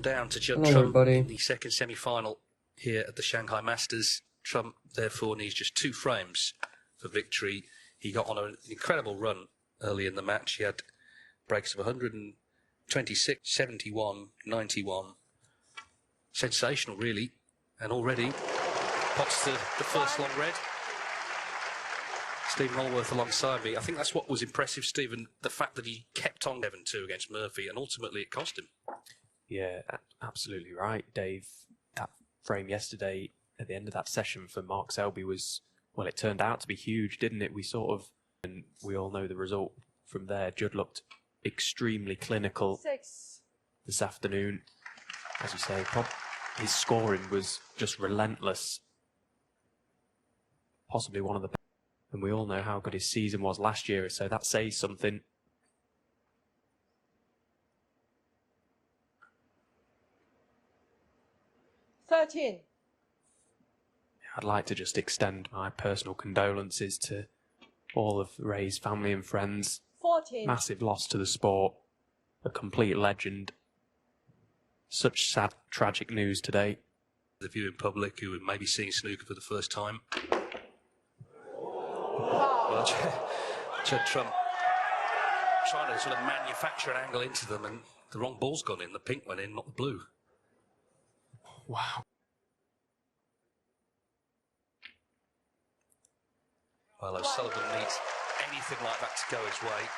down to Judd Hello, Trump everybody. in the second semi-final here at the Shanghai Masters. Trump, therefore, needs just 2 frames for victory. He got on an incredible run early in the match. He had breaks of 126, 71, 91. Sensational, really. And already pots the first long red. Stephen Allworth alongside me. I think that's what was impressive, Stephen, the fact that he kept on 7-2 against Murphy, and ultimately it cost him. Yeah, absolutely right, Dave. That frame yesterday at the end of that session for Mark Selby was, well, it turned out to be huge, didn't it? And we all know the result from there. Judd looked extremely clinical this afternoon. As you say, his scoring was just relentless. Possibly one of the best. And we all know how good his season was last year, so that says something. I'd like to just extend my personal condolences to all of Ray's family and friends. 14. Massive loss to the sport. A complete legend. Such sad, tragic news today. The viewing public who may be seeing snooker for the first time. Well, Judd Trump trying to sort of manufacture an angle into them, and the wrong ball's gone in. The pink went in, not the blue. Wow. Well, O'Sullivan needs anything like that to go his way.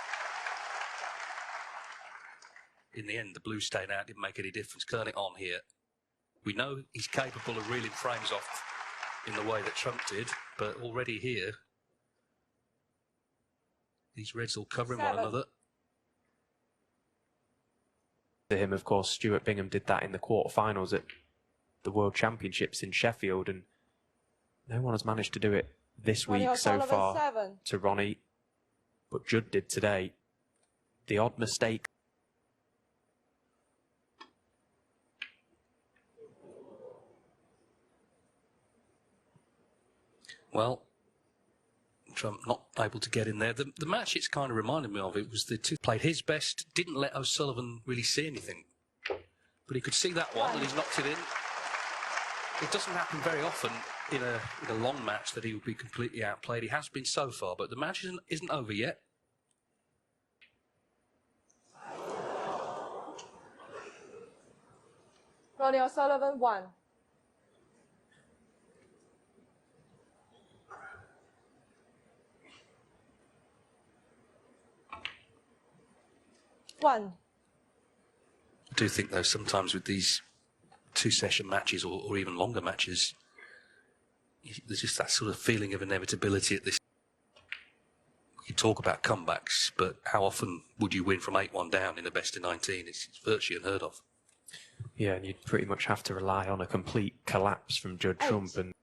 In the end, the blue staying out didn't make any difference. Turn it on here. We know he's capable of reeling frames off in the way that Trump did, but already here, these reds all covering one another. To him, of course, Stuart Bingham did that in the quarterfinals at the World Championships in Sheffield, and no one has managed to do it this week so far to Ronnie, but Judd did today. The odd mistake. Well, Trump not able to get in there. The match it's kind of reminded me of, it was the two played his best, didn't let O'Sullivan really see anything. But he could see that one, and he's knocked it in. It doesn't happen very often in a long match that he would be completely outplayed. He has been so far, but the match isn't over yet. Ronnie O'Sullivan, 1. I do think, though, sometimes with these 2-session matches or even longer matches, there's just that sort of feeling of inevitability at this. You talk about comebacks, but how often would you win from 8-1 down in a best of 19? It's virtually unheard of. Yeah, and you'd pretty much have to rely on a complete collapse from Judd Trump, and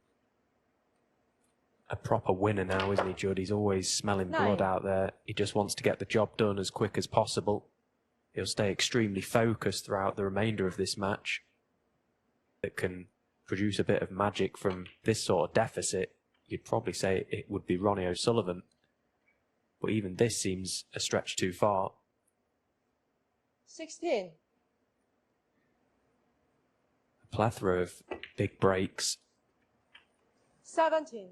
a proper winner now, isn't he, Judd? He's always smelling blood out there. He just wants to get the job done as quick as possible. He'll stay extremely focused throughout the remainder of this match. That can produce a bit of magic from this sort of deficit. You'd probably say it would be Ronnie O'Sullivan. But even this seems a stretch too far. 16. A plethora of big breaks. 17.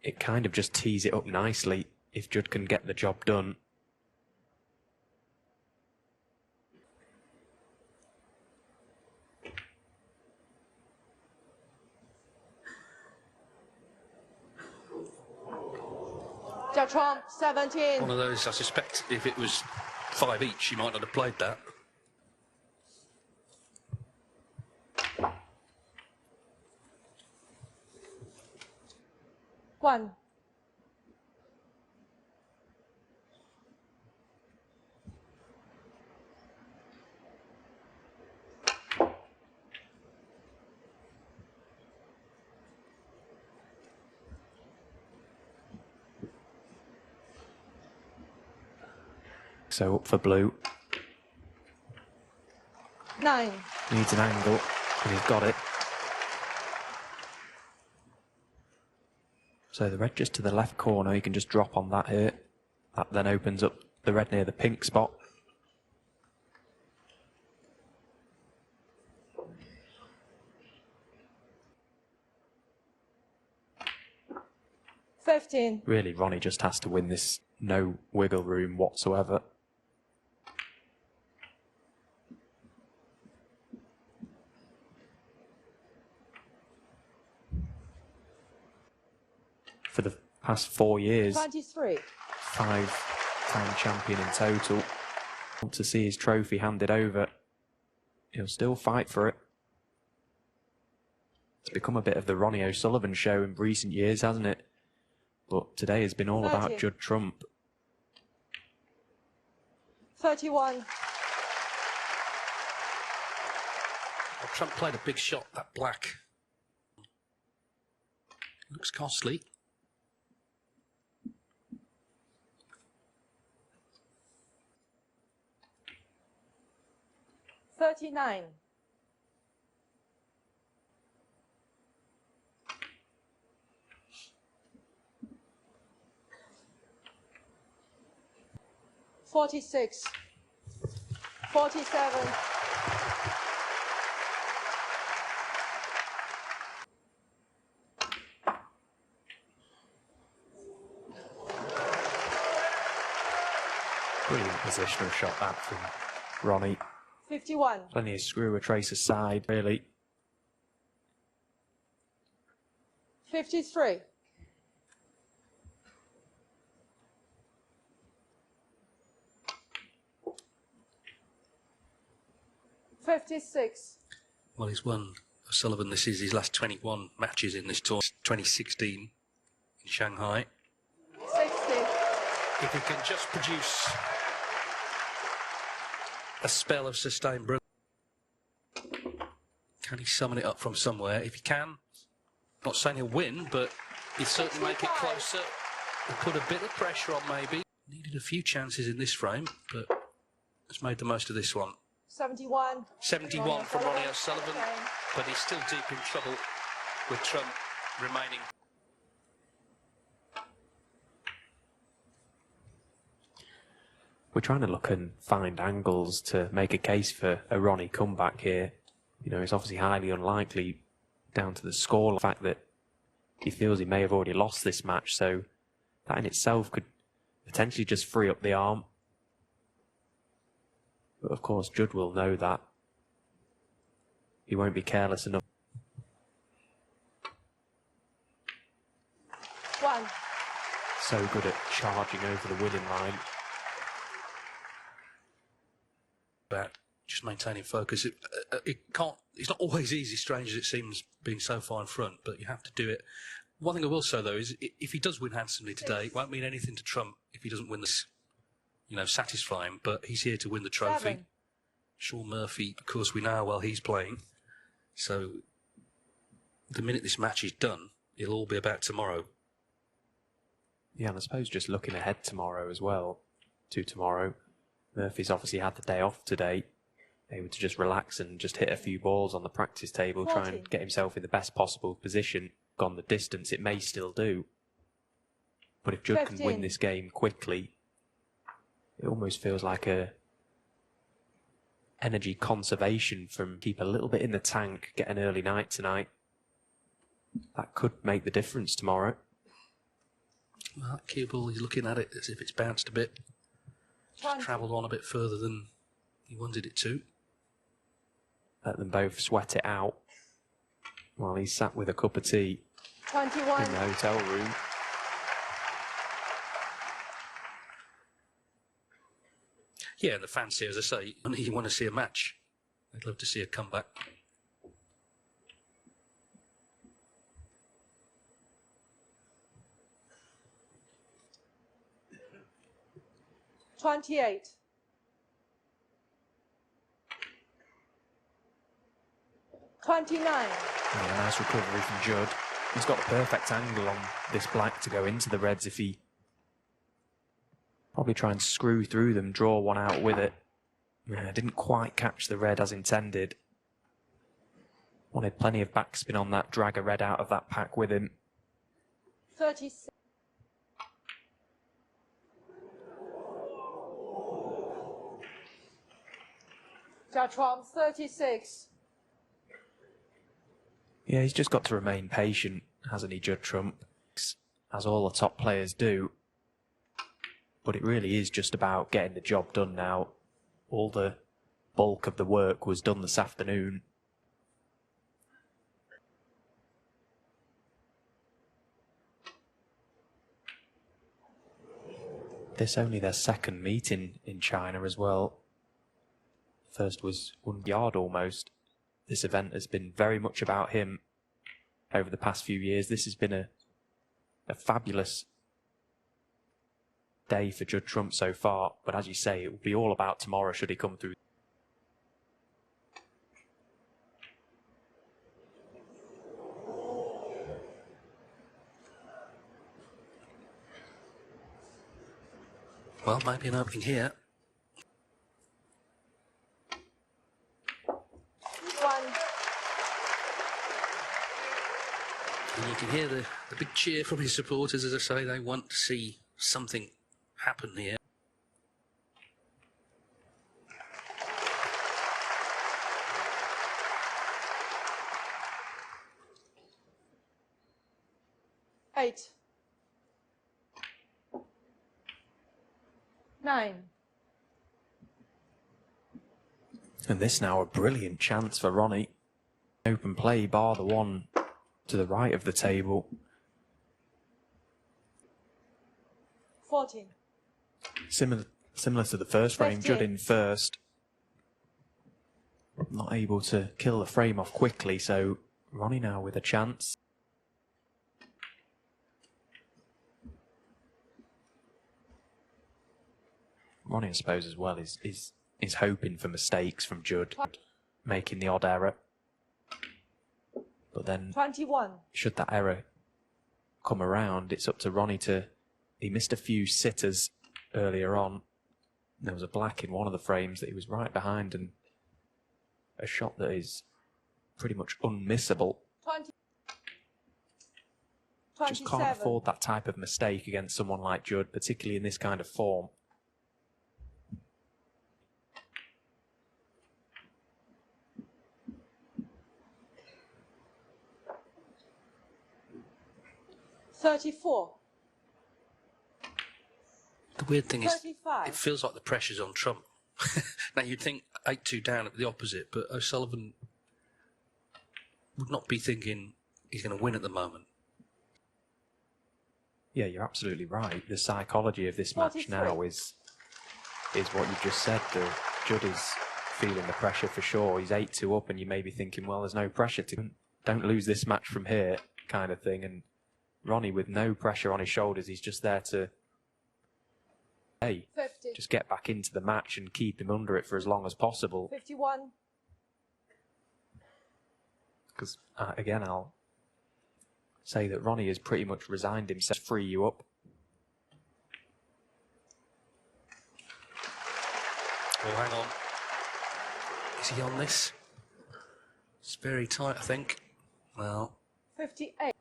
It kind of just tees it up nicely if Judd can get the job done. Judd Trump, 17. One of those, I suspect, if it was 5 each, you might not have played that. One. So up for blue. 9. Needs an angle, and he's got it. So the red just to the left corner, you can just drop on that here. That then opens up the red near the pink spot. 15. Really, Ronnie just has to win this. No wiggle room whatsoever. For the past 4 years, 23. 5-time champion in total. Want to see his trophy handed over. He'll still fight for it. It's become a bit of the Ronnie O'Sullivan show in recent years, hasn't it? But today has been all about Judd Trump. 31. Well, Trump played a big shot, that black. Looks costly. $39. $46. 47. Brilliant positional shot that from Ronnie. 51. Plenty of screw a trace aside, really. 53. 56. Well, he's won O'Sullivan. This is his last 21 matches in this tour. 2016 in Shanghai. 60. If he can just produce a spell of sustained brilliance, can he summon it up from somewhere? If he can, not saying he'll win, but he'll certainly make it closer and put a bit of pressure on maybe. Needed a few chances in this frame, but has made the most of this one. 71. 71 from Ronnie O'Sullivan, but he's still deep in trouble with Trump remaining. We're trying to look and find angles to make a case for a Ronnie comeback here. You know, it's obviously highly unlikely down to the score. The fact that he feels he may have already lost this match, so that in itself could potentially just free up the arm. But of course, Judd will know that. He won't be careless enough. 1. So good at charging over the winning line. About just maintaining focus. It can't. It's not always easy, strange as it seems, being so far in front. But you have to do it. One thing I will say though is, if he does win handsomely today, it won't mean anything to Trump if he doesn't win this. You know, satisfying. But he's here to win the trophy. 7. Sean Murphy, of course, we know how well he's playing. So the minute this match is done, it'll all be about tomorrow. Yeah, and I suppose just looking ahead tomorrow as well, to tomorrow. Murphy's obviously had the day off today, able to just relax and just hit a few balls on the practice table, try and get himself in the best possible position. Gone the distance, it may still do. But if Judd can win this game quickly, it almost feels like a energy conservation from keep a little bit in the tank, get an early night tonight. That could make the difference tomorrow. Well, that cue ball, he's looking at it as if it's bounced a bit. It's travelled on a bit further than he wanted it to. Let them both sweat it out while he's sat with a cup of tea 21. in the hotel room. Yeah, and the fans here, as I say, you want to see a match. They'd love to see a comeback. $28. 29. Yeah, nice recovery from Judd. He's got the perfect angle on this black to go into the reds if he probably try and screw through them, draw one out with it. Yeah, didn't quite catch the red as intended. Wanted plenty of backspin on that, drag a red out of that pack with him. 36. Judd Trump, 36. Yeah, he's just got to remain patient, hasn't he, Judd Trump? as all the top players do. But it really is just about getting the job done now. All the bulk of the work was done this afternoon. This only their second meeting in China as well. First was 1 yard almost. This event has been very much about him over the past few years. This has been a fabulous day for Judd Trump so far, but as you say, it will be all about tomorrow should he come through. Well, maybe an opening here. And you can hear the big cheer from his supporters. As I say, they want to see something happen here. Eight. 9. And this now a brilliant chance for Ronnie. Open play, bar the one to the right of the table. 14. Similar to the first frame, 15. Judd in first. Not able to kill the frame off quickly, so Ronnie now with a chance. Ronnie, I suppose, as well, is hoping for mistakes from Judd, making the odd error. But then, 21. should that error come around, it's up to Ronnie to... He missed a few sitters earlier on. There was a black in one of the frames that he was right behind, and a shot that is pretty much unmissable. 20. Just can't afford that type of mistake against someone like Judd, particularly in this kind of form. $34. The weird thing is, 35. it feels like the pressure's on Trump. Now, you'd think 8-2 down at the opposite, but O'Sullivan would not be thinking he's going to win at the moment. Yeah, you're absolutely right. The psychology of this match 43. now is what you just said. Judd is feeling the pressure for sure. He's 8-2 up, and you may be thinking, well, there's no pressure to... Don't lose this match from here, kind of thing. And Ronnie, with no pressure on his shoulders, he's just there to... Hey, 50. just get back into the match and keep him under it for as long as possible. 51. Because, again, I'll say that Ronnie has pretty much resigned himself to free you up. Oh, hang on. Is he on this? It's very tight, I think. Well... 58.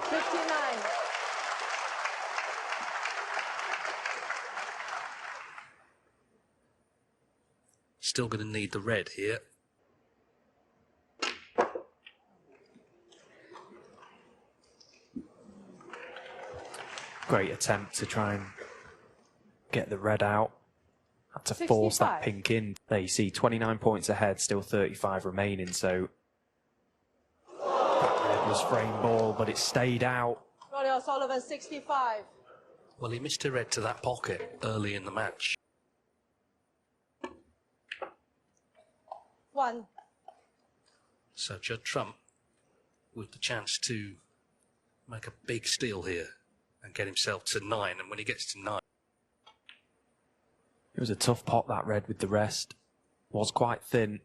59. Still going to need the red here. Great attempt to try and get the red out. Had to force that 65. pink in. There you see, 29 points ahead, still 35 remaining, so that red was frame ball, but it stayed out. Ronnie O'Sullivan, 65. Well, he missed a red to that pocket early in the match. 1. So Judd Trump with the chance to make a big steal here and get himself to 9. And when he gets to 9... It was a tough pot, that red, with the rest. Was quite thin.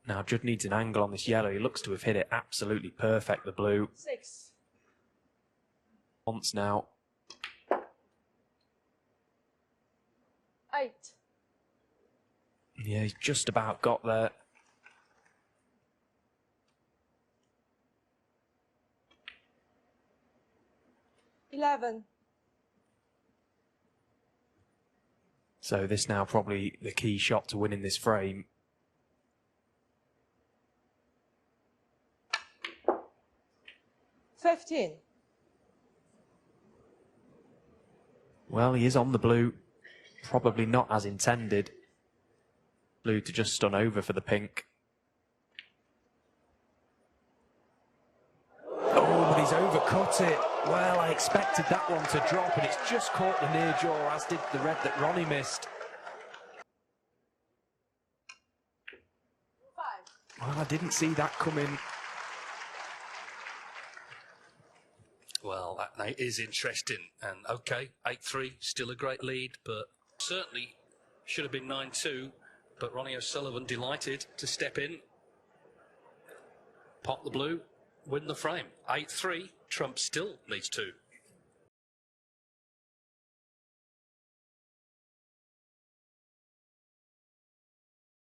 Now Judd needs an angle on this yellow. He looks to have hit it absolutely perfect, the blue. 6. Once now. 8. Yeah, he's just about got there. 11. So this now probably the key shot to winning this frame. 15. Well, he is on the blue. Probably not as intended. Blue to just stun over for the pink. Oh, but he's overcut it. Well, I expected that one to drop, and it's just caught the near jaw, as did the red that Ronnie missed. 5. Well, I didn't see that coming. Well, that night is interesting. And okay, 8-3, still a great lead, but certainly should have been 9-2. But Ronnie O'Sullivan delighted to step in, pop the blue, win the frame. 8-3, Trump still needs 2.